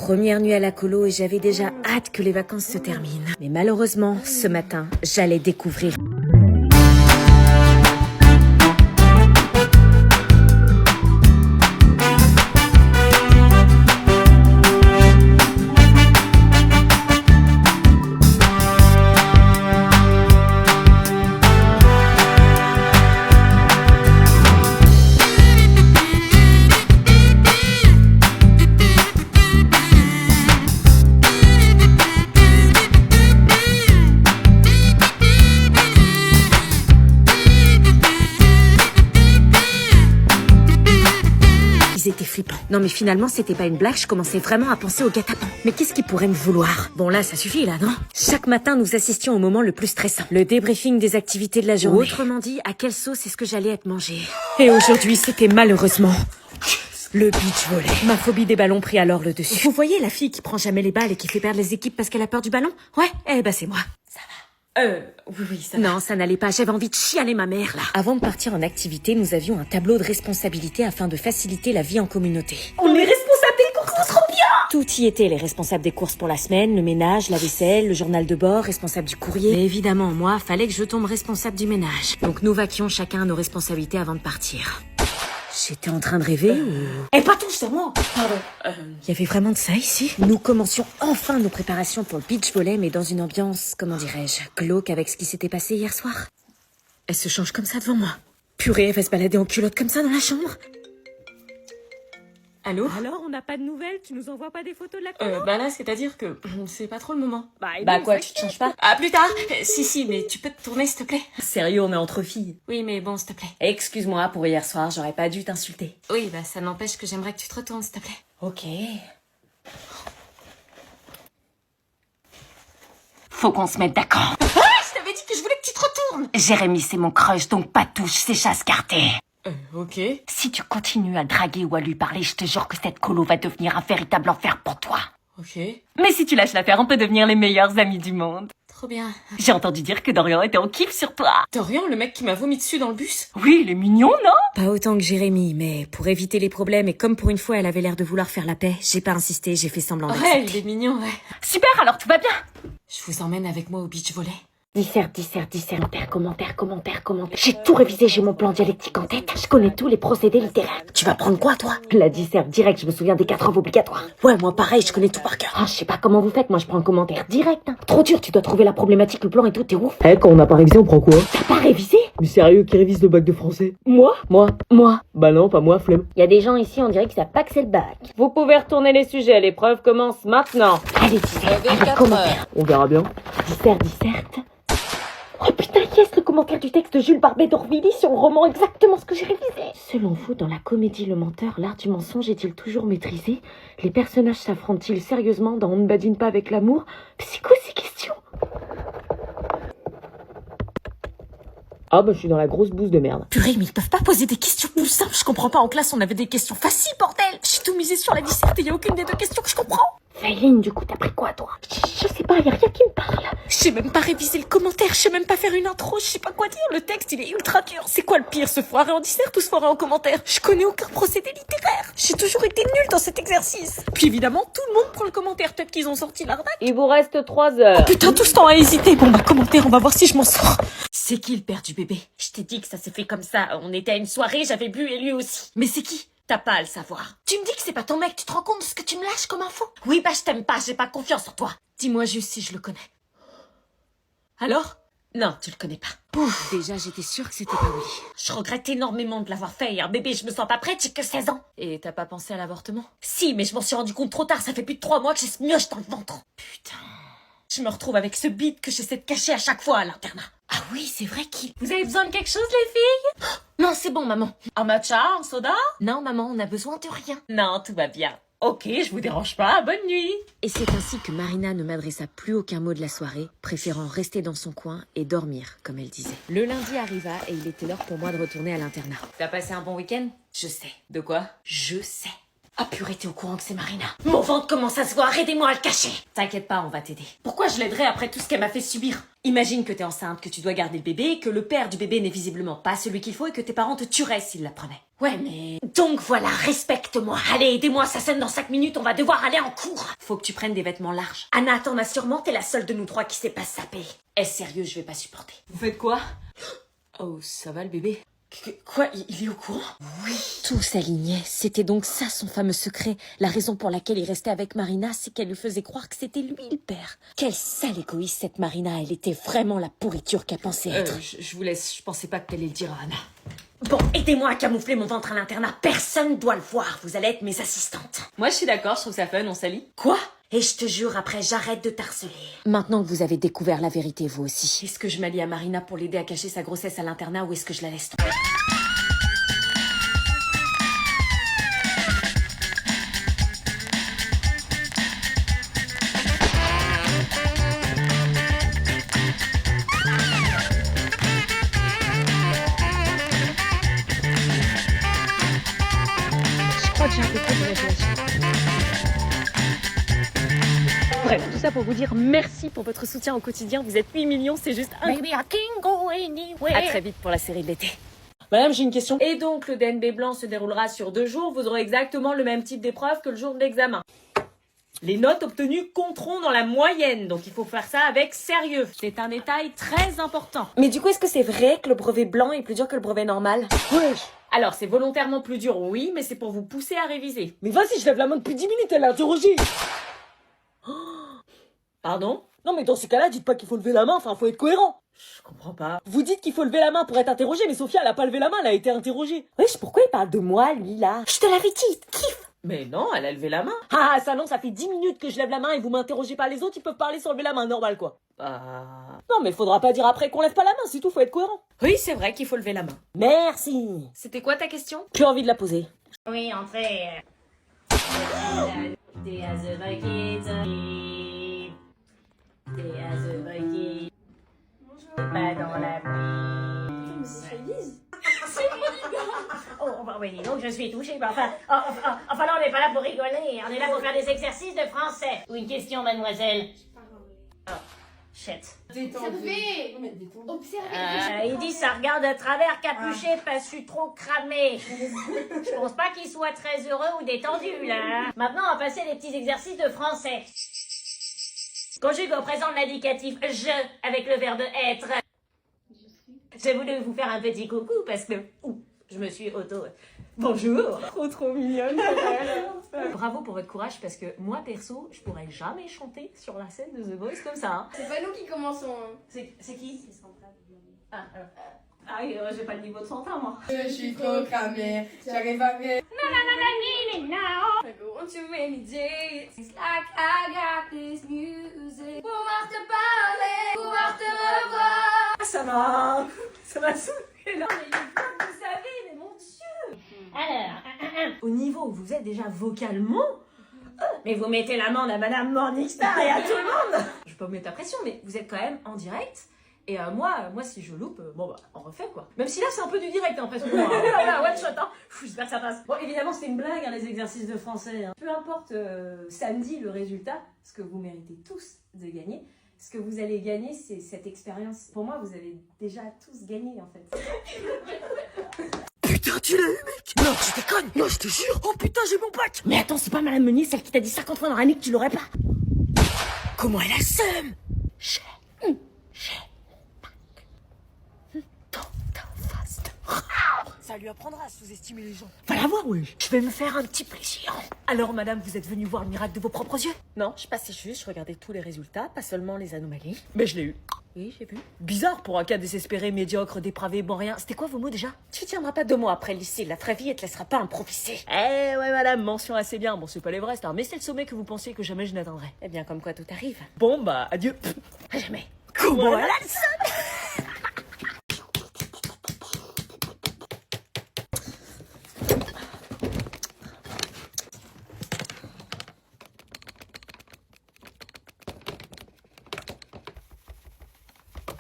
Première nuit à la colo et j'avais déjà hâte que les vacances se terminent. Mais malheureusement, ce matin, j'allais découvrir... C'était flippant. Non mais finalement c'était pas une blague, je commençais vraiment à penser au guet-apens. Mais qu'est-ce qu'il pourrait me vouloir? Bon là ça suffit là, non? Chaque matin nous assistions au moment le plus stressant, le débriefing des activités de la journée. Autrement dit, à quelle sauce est-ce que j'allais être mangée? Et aujourd'hui c'était malheureusement le beach volley. Ma phobie des ballons prit alors le dessus. Vous voyez la fille qui prend jamais les balles et qui fait perdre les équipes parce qu'elle a peur du ballon? Ouais, eh ben c'est moi. Ça va. Oui, ça va. Non, ça n'allait pas. J'avais envie de chialer ma mère, là. Avant de partir en activité, nous avions un tableau de responsabilité afin de faciliter la vie en communauté. On est responsables des courses, trop bien! Tout y était, les responsables des courses pour la semaine, le ménage, la vaisselle, le journal de bord, responsable du courrier. Mais évidemment, moi, fallait que je tombe responsable du ménage. Donc nous vaquions chacun nos responsabilités avant de partir. J'étais en train de rêver ou... Eh, pas tout, c'est moi. Pardon. Y avait vraiment de ça ici? Nous commencions enfin nos préparations pour le beach volley, mais dans une ambiance, comment dirais-je, glauque avec ce qui s'était passé hier soir. Elle se change comme ça devant moi. Purée, elle va se balader en culotte comme ça dans la chambre. Allô? Alors, on n'a pas de nouvelles? Tu nous envoies pas des photos de la colo? Bah là, c'est-à-dire que c'est pas trop le moment. Bah Quoi, tu te changes pas? Ah, plus tard. Si, mais tu peux te tourner, s'il te plaît? Sérieux, on est entre filles. Oui, mais bon, s'il te plaît. Excuse-moi pour hier soir, j'aurais pas dû t'insulter. Oui, bah ça n'empêche que j'aimerais que tu te retournes, s'il te plaît. Ok. Faut qu'on se mette d'accord. Ah, je t'avais dit que je voulais que tu te retournes. Jérémy, c'est mon crush, donc pas touche, c'est chasse cartée. Ok. Si tu continues à le draguer ou à lui parler, je te jure que cette colo va devenir un véritable enfer pour toi. Ok. Mais si tu lâches l'affaire, on peut devenir les meilleurs amis du monde. Trop bien. J'ai entendu dire que Dorian était en kiff sur toi. Dorian, le mec qui m'a vomi dessus dans le bus? Oui, il est mignon, non? Pas autant que Jérémy, mais pour éviter les problèmes et comme pour une fois elle avait l'air de vouloir faire la paix, j'ai pas insisté, j'ai fait semblant d'accepter. Ouais, il est mignon, ouais. Super, alors tout va bien. Je vous emmène avec moi au beach volley. Dissert, commentaire. J'ai tout révisé, j'ai mon plan dialectique en tête. Je connais tous les procédés littéraires. Tu vas prendre quoi, toi? La dissert direct, je me souviens des 4 œuvres obligatoires. Ouais, moi pareil, je connais tout par cœur. Ah, je sais pas comment vous faites, moi je prends un commentaire direct. Trop dur, tu dois trouver la problématique, le plan et tout, t'es ouf. Quand on n'a pas révisé, on prend quoi? T'as pas révisé? Mais sérieux, qui révise le bac de français? Moi. Bah non, pas moi, flemme. Y a des gens ici, on dirait qu'ils savent pas que c'est le bac. Vous pouvez retourner les sujets, l'épreuve commence maintenant. Allez, dissert, allez, commentaire. On verra bien. Dissert. Oh putain, yes, le commentaire du texte de Jules Barbet d'Orvilly sur le roman, exactement ce que j'ai révisé. Selon vous, dans la comédie Le Menteur, l'art du mensonge est-il toujours maîtrisé? Les personnages s'affrontent-ils sérieusement dans On ne badine pas avec l'amour? C'est quoi ces questions? Ah bah je suis dans la grosse bouse de merde. Purée, mais ils peuvent pas poser des questions plus simples. Je comprends pas, en classe on avait des questions faciles, bordel. J'ai tout misé sur la disserte et y a aucune des deux questions que je comprends. Failine, du coup, t'as pris quoi, toi? Je sais pas, y a rien qui me parle. Je sais même pas réviser le commentaire, je sais même pas faire une intro, je sais pas quoi dire, le texte il est ultra dur. C'est quoi le pire, se foirer en disserte ou se foirer en commentaire? Je connais aucun procédé littéraire. J'ai toujours été nulle dans cet exercice. Puis évidemment, tout le monde prend le commentaire, peut-être qu'ils ont sorti l'arnaque. Il vous reste 3 heures. Oh putain, tout ce temps à hésiter. Bon bah commentaire, on va voir si je m'en sors. C'est qui le père du bébé? Je t'ai dit que ça s'est fait comme ça, on était à une soirée, j'avais bu et lui aussi. Mais c'est qui? T'as pas à le savoir. Tu me dis que c'est pas ton mec, tu te rends compte de ce que tu me lâches comme info? Oui, bah je t'aime pas, j'ai pas confiance en toi. Dis-moi juste si je le connais. Alors? Non, tu le connais pas. Ouf, déjà j'étais sûre que c'était pas oui. Je regrette énormément de l'avoir fait. Un bébé, je me sens pas prête, j'ai que 16 ans. Et t'as pas pensé à l'avortement? Si, mais je m'en suis rendu compte trop tard, ça fait plus de 3 mois que j'ai ce mioche dans le ventre. Putain. Je me retrouve avec ce bide que j'essaie de cacher à chaque fois à l'internat. Ah oui, c'est vrai qu'il... Vous avez besoin de quelque chose, les filles? Non, c'est bon, maman. Un matcha, un soda? Non, maman, on a besoin de rien. Non, tout va bien. Ok, je vous dérange pas, bonne nuit. Et c'est ainsi que Marina ne m'adressa plus aucun mot de la soirée, préférant rester dans son coin et dormir, comme elle disait. Le lundi arriva et il était l'heure pour moi de retourner à l'internat. T'as passé un bon week-end? Je sais. De quoi? Je sais. Ah purée, t'es au courant que c'est Marina? Mon ventre commence à se voir, aidez-moi à le cacher. T'inquiète pas, on va t'aider. Pourquoi je l'aiderais après tout ce qu'elle m'a fait subir? Imagine que t'es enceinte, que tu dois garder le bébé, que le père du bébé n'est visiblement pas celui qu'il faut et que tes parents te tueraient s'ils l'apprenaient. Ouais, mais... Donc voilà, respecte-moi. Allez, aidez-moi, ça sonne dans 5 minutes, on va devoir aller en cours. Faut que tu prennes des vêtements larges. Anna, t'en as sûrement, t'es la seule de nous trois qui sait pas se saper. Est-ce sérieux, je vais pas supporter. Vous faites quoi? Oh, ça va le bébé? Quoi, il est au courant? Oui. Tout s'alignait. C'était donc ça son fameux secret. La raison pour laquelle il restait avec Marina, c'est qu'elle lui faisait croire que c'était lui le père. Quelle sale égoïste cette Marina. Elle était vraiment la pourriture qu'elle pensait être. Je vous laisse, je pensais pas que t'allais le dire à Anna. Bon, aidez-moi à camoufler mon ventre à l'internat. Personne doit le voir. Vous allez être mes assistantes. Moi je suis d'accord, je trouve ça fun, on s'allie. Quoi? Et je te jure, après, j'arrête de t'harceler. Maintenant que vous avez découvert la vérité, vous aussi. Est-ce que je m'allie à Marina pour l'aider à cacher sa grossesse à l'internat ou est-ce que je la laisse tomber? Je crois que j'ai un peu trop d'imagination. Bref, tout ça pour vous dire merci pour votre soutien au quotidien. Vous êtes 8 millions, c'est juste Baby, I can go anywhere. À très vite pour la série de l'été. Madame, j'ai une question. Et donc, le DNB blanc se déroulera sur 2 jours. Vous aurez exactement le même type d'épreuve que le jour de l'examen. Les notes obtenues compteront dans la moyenne. Donc, il faut faire ça avec sérieux. C'est un détail très important. Mais du coup, est-ce que c'est vrai que le brevet blanc est plus dur que le brevet normal? Wesh. Alors, c'est volontairement plus dur, oui, mais c'est pour vous pousser à réviser. Mais vas-y, je lève la main depuis 10 minutes, elle l'a interrogé. Pardon? Non, mais dans ce cas-là, dites pas qu'il faut lever la main, enfin, faut être cohérent. Je comprends pas. Vous dites qu'il faut lever la main pour être interrogé, mais Sophia, elle a pas levé la main, elle a été interrogée. Wesh, pourquoi il parle de moi, lui, là? Je te l'avais dit, kiffe. Mais non, elle a levé la main. Ah, ça non, ça fait 10 minutes que je lève la main et vous m'interrogez pas. Les autres, ils peuvent parler sans lever la main, normal, quoi. Non, mais faudra pas dire après qu'on lève pas la main, c'est tout, faut être cohérent. Oui, c'est vrai qu'il faut lever la main. Merci. C'était quoi ta question? Plus envie de la poser. Oui, entrez. Des as a bucket. Des as a bucket. Pas dans la pluie. Oh, bah oui, donc je suis touchée, mais enfin, enfin là, on n'est pas là pour rigoler, on est là pour faire des exercices de français. Ou une question, mademoiselle? Oh, shit. Il dit ça regarde à travers capuché parce que je suis trop cramée. Je pense pas qu'il soit très heureux ou détendu, là. Maintenant, on va passer les petits exercices de français. Conjugue au présent de l'indicatif je avec le verbe être. J'ai voulu vous faire un petit coucou parce que je me suis auto... Bonjour. Trop mignonne. Bravo pour votre courage parce que moi perso, je pourrais jamais chanter sur la scène de The Voice comme ça. Hein. C'est pas nous qui commençons. C'est qui? Ah oui, j'ai pas le niveau de Santa moi. Je suis trop cramée, j'arrive à rêver. Want to rainy days. It's like I got this music. Pouvoir te parler, pouvoir te revoir. Ça m'a saoulé là. Vous savez, mais mon Dieu. Alors, Au niveau où vous êtes déjà vocalement, mais vous mettez l'amende à Madame Morningstar et à tout le monde. je peux pas vous mettre la pression, mais vous êtes quand même en direct. Et moi, si je loupe, bon bah, on refait quoi. Même si là, c'est un peu du direct, hein, presque. Voilà, one shot, hein. J'espère que ça passe. Bon, évidemment, c'est une blague, hein, les exercices de français. Hein. Peu importe samedi le résultat, ce que vous méritez tous de gagner. Ce que vous allez gagner, c'est cette expérience. Pour moi, vous avez déjà tous gagné, en fait. Putain, tu l'as eu, mec! Non, tu déconnes! Non, je te jure! Oh putain, j'ai mon bac! Mais attends, c'est pas Madame Meunier, celle qui t'a dit 50 fois dans l'année que tu l'aurais pas! Comment elle a seum! J'ai dans ta face de... Ça lui apprendra à sous-estimer les gens. Va la voir, oui! Je vais me faire un petit plaisir! Alors, madame, vous êtes venue voir le miracle de vos propres yeux? Non, je passais juste, je regardais tous les résultats, pas seulement les anomalies. Mais je l'ai eu. Oui, j'ai vu. Bizarre pour un cas désespéré, médiocre, dépravé, bon rien. C'était quoi vos mots déjà? Tu tiendras pas 2 mois après le lycée, la vraie vie, elle te laissera pas improviser. Eh ouais, madame, mention assez bien. Bon, c'est pas l'Everest, hein, mais c'est le sommet que vous pensiez que jamais je n'atteindrais. Eh bien, comme quoi tout arrive. Bon, bah, adieu. À jamais. Comment elle a le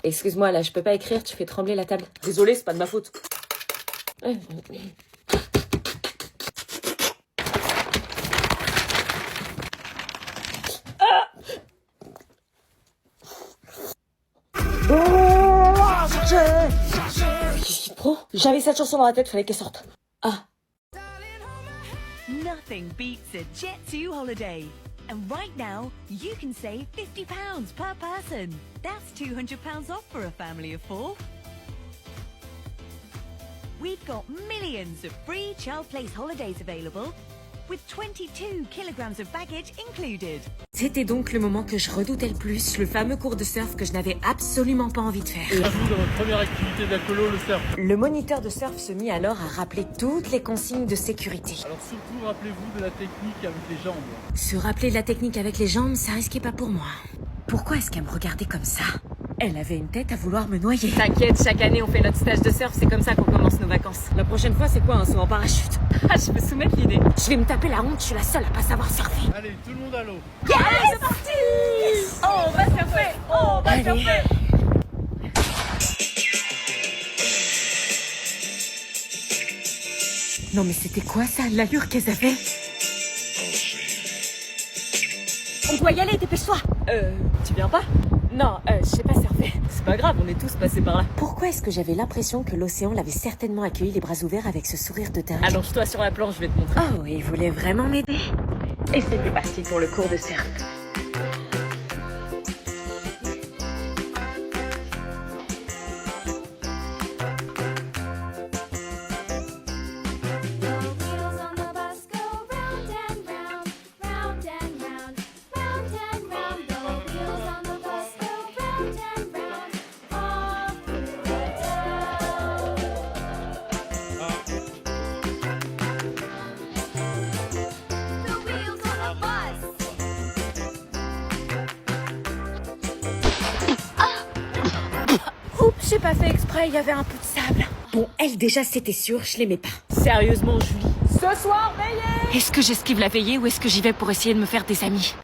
Excuse-moi, là, je peux pas écrire, tu fais trembler la table. Désolé, c'est pas de ma faute. Pro? J'avais cette chanson dans la tête, fallait qu'elle sorte. Ah. Nothing beats a Jet2 holiday. And right now, you can save £50 per person. That's £200 off for a family of 4. We've got millions of free child place holidays available, with 22 kilograms of baggage included. C'était donc le moment que je redoutais le plus, le fameux cours de surf que je n'avais absolument pas envie de faire. À vous dans votre première activité de la colo, le surf. Le moniteur de surf se mit alors à rappeler toutes les consignes de sécurité. Alors surtout, rappelez-vous de la technique avec les jambes. Se rappeler de la technique avec les jambes, ça risquait pas pour moi. Pourquoi est-ce qu'elle me regardait comme ça? Elle avait une tête à vouloir me noyer. T'inquiète, chaque année on fait notre stage de surf, c'est comme ça qu'on commence nos vacances. La prochaine fois, c'est quoi un saut en parachute? Ah, je peux soumettre l'idée. Je vais me taper la honte, je suis la seule à pas savoir surfer. Allez, tout le monde à l'eau. Allez, c'est parti. Oh, on va surfer. Oh, on va Allez. surfer. Non mais c'était quoi ça, l'allure qu'elles avaient? On doit y aller, dépêche-toi. Tu viens pas? Non, je sais pas surfer. C'est pas grave, on est tous passés par là. Pourquoi est-ce que j'avais l'impression que l'océan l'avait certainement accueilli les bras ouverts avec ce sourire de dingue? Allonge-toi sur la planche, je vais te montrer. Oh, il voulait vraiment m'aider. Et c'était parti pour le cours de surf. Wheels on the bus go round and round, round and round, round and round. The wheels on the bus go round and round, all through the town. The wheels on the bus. Oups, j'ai pas fait exprès, il y avait un peu de sable. Bon, elle déjà c'était sûr, je l'aimais pas. Sérieusement, Julie. Ce soir, veillez! Est-ce que j'esquive la veillée ou est-ce que j'y vais pour essayer de me faire des amis?